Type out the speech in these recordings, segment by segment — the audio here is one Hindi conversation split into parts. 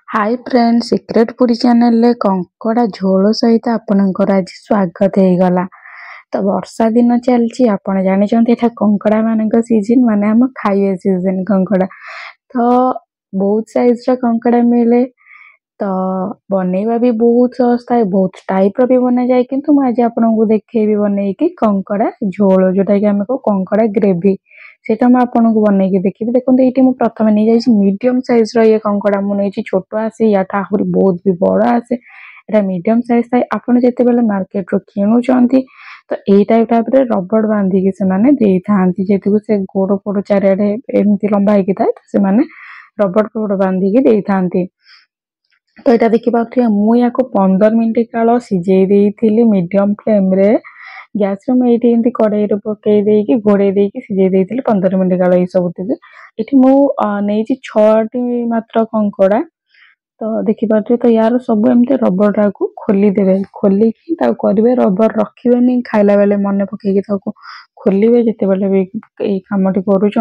हाय फ्रेंड सिक्रेट पुरी चैनल रे कंकड़ा झोल सहित आपणकर आज स्वागत हो गला। तो वर्षा दिन चलची आपण जानते कंकड़ा मान सीजन माने हम खाइए सीजन कंकड़ा तो बहुत साइज रा कंकड़ा मिले। तो बनैबा भी बहुत सहज थाए बहुत टाइप रो भी बना जाए किंतु मैं आज आपको देखैबी बनैकी कंकड़ा झोल जोटा कि आम को कंकड़ा ग्रेवी सेटा मैं आपको बनैकी देखिए। देखो ये मुझे प्रथम नहीं जाइए मीडियम साइज रे कंकड़ा मुझे छोट आसे या आहरी बहुत भी बड़ आसे एटा मीडियम साइज थाए। आपड़ जिते बेले मार्केट रो किणुचंती तो यही टाइप रबड़ बांधिकी से जेतु से गोड़ फोड़ चारिड़े एमती लंबा होगी थाए तो रबड़ फोड़ बांधिकी दे था। तो यहाँ देखिए मुझे 15 मिनट काल सिझे मीडियम फ्लेम रे गैस रे मुझे कड़े पकई घोड़े सिझे 15 मिनट काल ये सब ये मुझे 6टी मात्र कंकड़ा। तो देखिए तो यार सब एमती रबड़ को खोलीदे खोलिकी करेंगे रबड़ रखिए खाइला बेले मन पकईकि खोलिए जिते बेले भी कमटी करुँच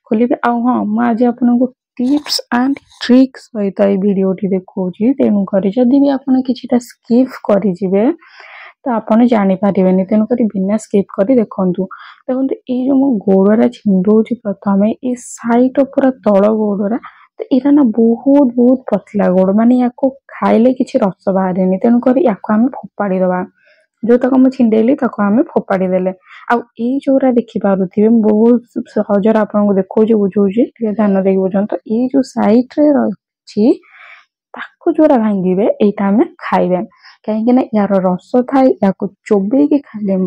खोलिए। हाँ मुझे आपको टिप्स एंड ट्रिक्स सहित ये वीडियो देखा तेणुक जदि भी आपड़ कि स्किप करेंगे तो आपड़ जानीपारे तेणुक बिना स्किप कर देखु। देखो ये जो मो गोड़ा छिंडौची प्रथम ये साइड पूरा तल गोड़ा तो यहाँ ना बहुत बहुत पतला गोड़ माने या खाइले किसी रस बाहर तेणुक या फोपाड़ी दवा जो तक मुझे छिंडेली तक आम फोपाड़ी देले। आउरा देखिपे बहुत सहजर आपको देखा बुझे ध्यान दे बुझे। तो ये जो सैड रे रही जोरा भांगे यहाँ आम खाइबे कहीं यार रस थाए या चोबेकी खाइले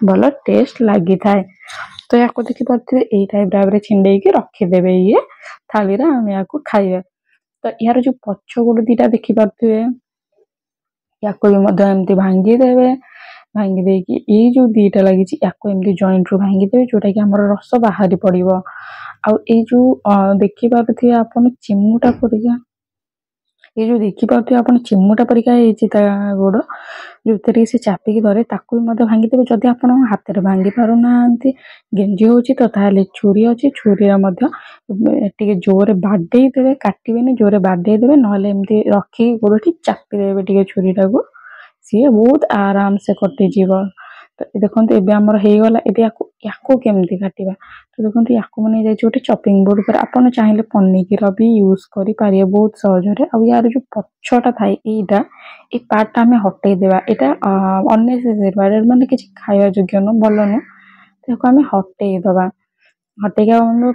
भल टेस्ट लगी थाए। तो या देखिपे यही टाइप छिंडे रखिदे ये थाली आम या खाइबे। तो यार जो पछ गोड़ दीटा देखिपे या भी भांगीदेवे भांगी देकी ये जो दीटा लगी एमती जॉइंट रू भांगीदेवे जोटा कि हमार रस बाहरी पड़ो। आई जो देखिपे आप चिमुटा परिका ये जो देखिपे आप चिमुटा परिका गोड़ जो से चापिकी धरे ताकू भांगीदेवे। जदि आप हाथ में भांगी पारना गेंजी हो छुरी अच्छी छुरी जोरे बाडे देवे काटे जोरे बाडे देवे ना रखी गोड़ चापिदेवे छुरी टाक सी बहुत आराम से कटिजी। तो देखो ये आमर होगला या केमती काटा। तो देखो या नहीं जाए गोटे चॉपिंग बोर्ड पर आप चाहिए पनिकी भी यूज करें बहुत सहज। यार जो पछटा थाए यहाँ ये पार्टा आम हटेदेवा यहाँ अनेसेसरी माने किसी खावा योग्य नु भल नु तो आम हटेदवा हटेक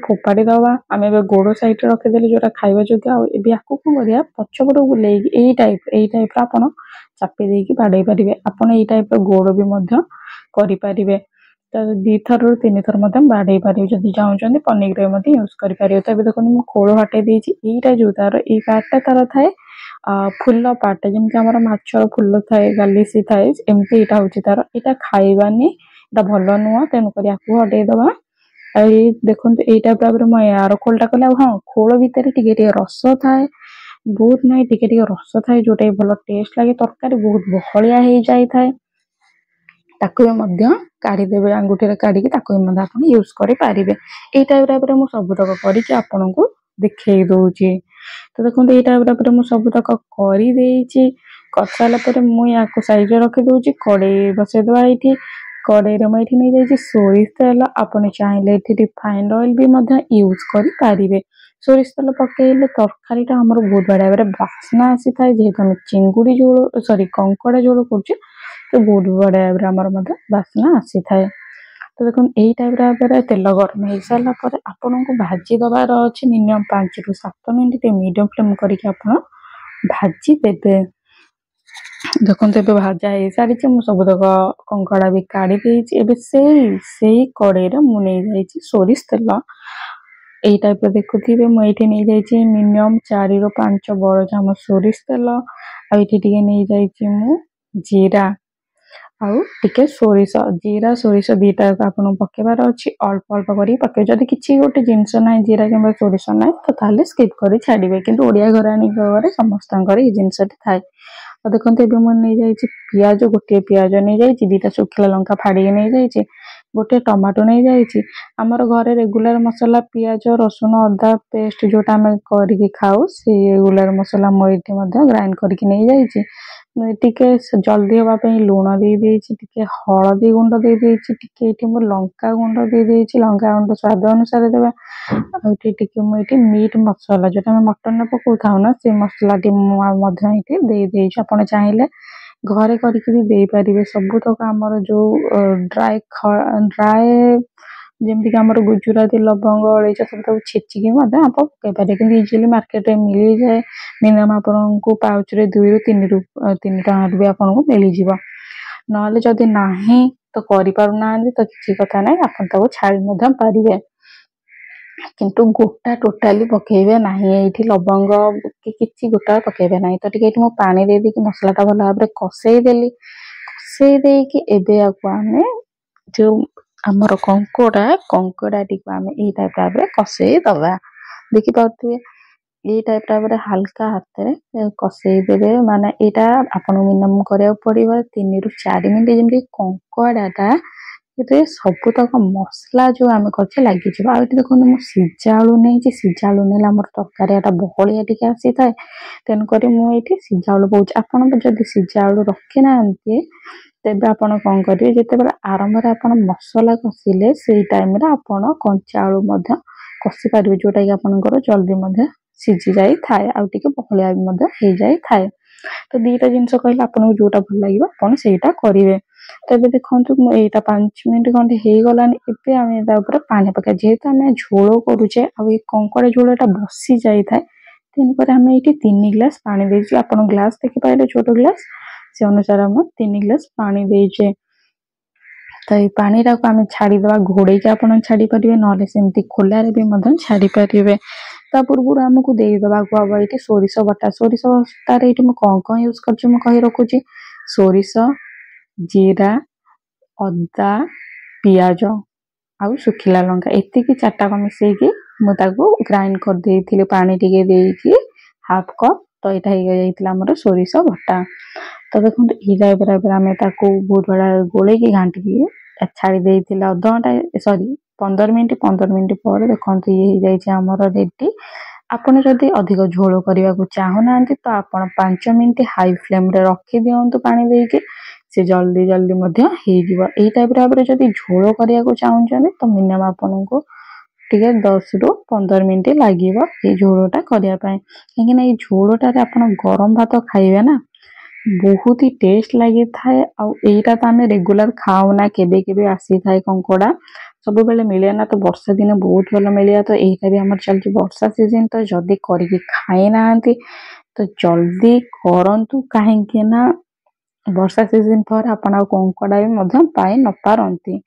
फोपाड़ी दवा आम गोड़ साइड रखीदे जो खावा योग्य। आपको कौन कर पछपट बुले यही टाइप आप चापी देकी बाड़े पारे आपड़ यही टाइप गोड़ भी करें। तो 2 थर 3 थर बाड़े पारे जब चाहते पनिक यूज करें। तो देखो मुझे खोल हटे देटा जो तार ये पार्टा तार थाए फुल पार्टा जमी आम माछर फुल थाए गालिसी थाए एमती यहाँ हूँ तार यहाँ खाइबानी यहाँ भल नुह तेणुक हटेदवा। देखो यही टाइप मुझे यार खोलटा कले हाँ खोल भितर टे रस थाए बहुत ना टे रस थाए जोटा भल टेस्ट लगे तरकारी बहुत बहलिया हो जाए थाए काढ़ीदेवे आंगुठी काढ़ी आप यूज करें। यही टाइप मुझे सबुतक करके आपन को देखई दौची। तो देखो ये टाइप मुझे सबुतक कर सारापर मुझे साइड रखी दूची कड़े बसईदवा ये कड़े मुझे नहीं जाइए सोरिष तेल आप चाहिए रिफाइंड ऑयल भी यूज करें। सोरिष तेल पकड़े तरकारीटा आम बहुत बढ़िया बास्ना आसी था जेहेतु आम चिंगुड़ी झोल सॉरी कंकड़ा झोल कर तो बहुत बढ़िया आमर बास्ना आसी थाए। तो देखो यही टाइप तेल गरम हो सारापर आपन को भाजी दबार अच्छे मिनिमम 5 ରୁ 7 मिनट मीडियम फ्लेम करके भाजी देवे। देखो ये भाजा हो सारी मुझे सबुतक कंकड़ा भी काढ़ी से कड़े मुझे सोरिष तेल यही टाइप देखुए मुझे नहीं जाइए मिनिमम 4 ରୁ 5 बड़ चामच सोरिष तेल आईटी नहीं जाइए जीरा आउ सोरिष जीरा सोरिष दीटा आपन पकेबार अच्छी अल्प अल्प कर पके जदि किसी गोटे जिनस ना जीरा कि सोरिष ना तो स्किप कर छाड़े कि ओडिया घर समस्त ये जिनस थाए। देखो ये मुझे नहीं जाइए पियाज गोटे पियाज नहीं जाइए 2टा शुखिला लंका फाड़ी नहीं जाइए गोटे टमाटो नहीं जाइए आमर घरे रेगुलर मसला पियाज रसुण अदा पेस्ट जोटा आम करके खाऊ से रेगुलर मसला मुझे ग्राइंड करके नहीं जाइए टिके जल्दी हाँपाई लुण दे देती हलदी गुंड दे देती लंका गुंड दे देती लंका गुंड स्वाद अनुसार देवा मुझे मीट मसला जो मटन पकाऊ था ना से मसला दे आप चाहिए घरे करके दे पारे सबुतक आमर जो ड्राए ड्राए जमीक आम गुजराती लवंग अलैच सब छेचिकी आप पकई पारे कि इजिली मार्केट में मिल जाए मिनिमम आपको पाउच रे 2 ରୁ 3 टଙ୍କା भी आपको मिल जाव ना जदि ना तो करना तो किसी कथा ना आप छाड़ी पारे किंतु गोटा टोटाली पकेबे ना ये लवंग कि किसी गोटा पकेबे ना तो ये पानी दे दी मसलाटा भल भाव कषेदेली कषेदेकी आम जो आमर कंकोड़ा टी आम यही टाइप भाव कषेदबा देखिपे ये टाइप भाव हल्का हाथ में कषेदेवे माने यहाँ आपन मिनिमम करा पड़ो 3 ରୁ 4 मिनट जमी कंकोड़ाटा सबुतक मसला जो आम कर लगे देखो मुझे सीझा आलू नहीं सीझा आलू नहीं आम तरकारी बहलिया टी आसी था तेणुक मुझे सीझा आलू पाँच आपड़ जब सीझा आलू रखी ना तेज आपड़ कौन करेंगे जिते आरंभ आप मसला कषिले से टाइम आपड़ कंचा आलू कषि पारे जोटा कि आपंकर जल्दी सीझी जाए थाए आउटे बहलिया हो जाए थाए तो दीटा जिनस कहले आपको जोटा भल लगे आपटा करेंगे तो ये देखो यहाँ 5 मिनट खंडे हो गलानी एवं आम यहाँ पानी पका जेहेतु आम झोल करुचे आ कंकड़ा झोलटा बसी जाए तेणुक आम ये 3 गिलास पानी देचे आप ग्लास देखिपारे छोट गिलास से अनुसार आम 3 गिलास पानी देचे तो ये पानी टाक आम छाड़ीदा घोड़े आप छाड़ी पारे ना सेमती खोलार भी छाड़ी पारे ता पूर्व आमको देदेवा हम ये सोरिष बटा सोरिष बटार ये कौन कौन यूज कर रखुची सोरिष जीरा अदा पियाज आउ सुखिला लंका एति 4टाक मिसेकी मुझे ग्राइंड कर देती पानी टिके देकी हाफ कप तो यहाँ हो सोरिष बटा तो देखो ये टाइप आम बहुत बड़ा गोले घाटिकी छाड़ी देती अधघंटा सॉरी 15 मिनट पर देखो ये आमर रेडी आपन जदि अधिक झोल करने को चाहूना तो आप 5 मिनट हाई फ्लेम रे रखी दिंतु पानी देके से जल्दी जल्दी यही टाइप भाव जब झोल करने को चाहते तो मिनिमम आपन को 10 ରୁ 15 मिनट लगे ये झोलटा करने कहीं ये झोलटार आप गरम भात खाइबे ना बहुत ही टेस्ट लगी था आईटा तो आम रेगुलर खाऊना केबे केबे आसी था कंकोड़ा सब बेले मिले ना तो वर्षा दिन बहुत भल मिले तो यहीटा भी आम चलती वर्षा सीजन तो जदि करके खाई ना तो जल्दी करंतु कहीं ना वर्षा सीजन पर आपन कंकोड़ा भी पाई न पारती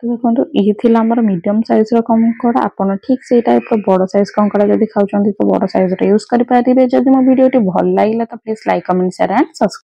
तो देखो ये थी आम मीडियम साइज कंकोड़ा आपन ठीक से टाइप बड़ साइज कंकोड़ा जब खाऊँ तो बड़ साइज यूज करेंगे जब मो वीडियो भल लगे तो please like comment share and subscribe.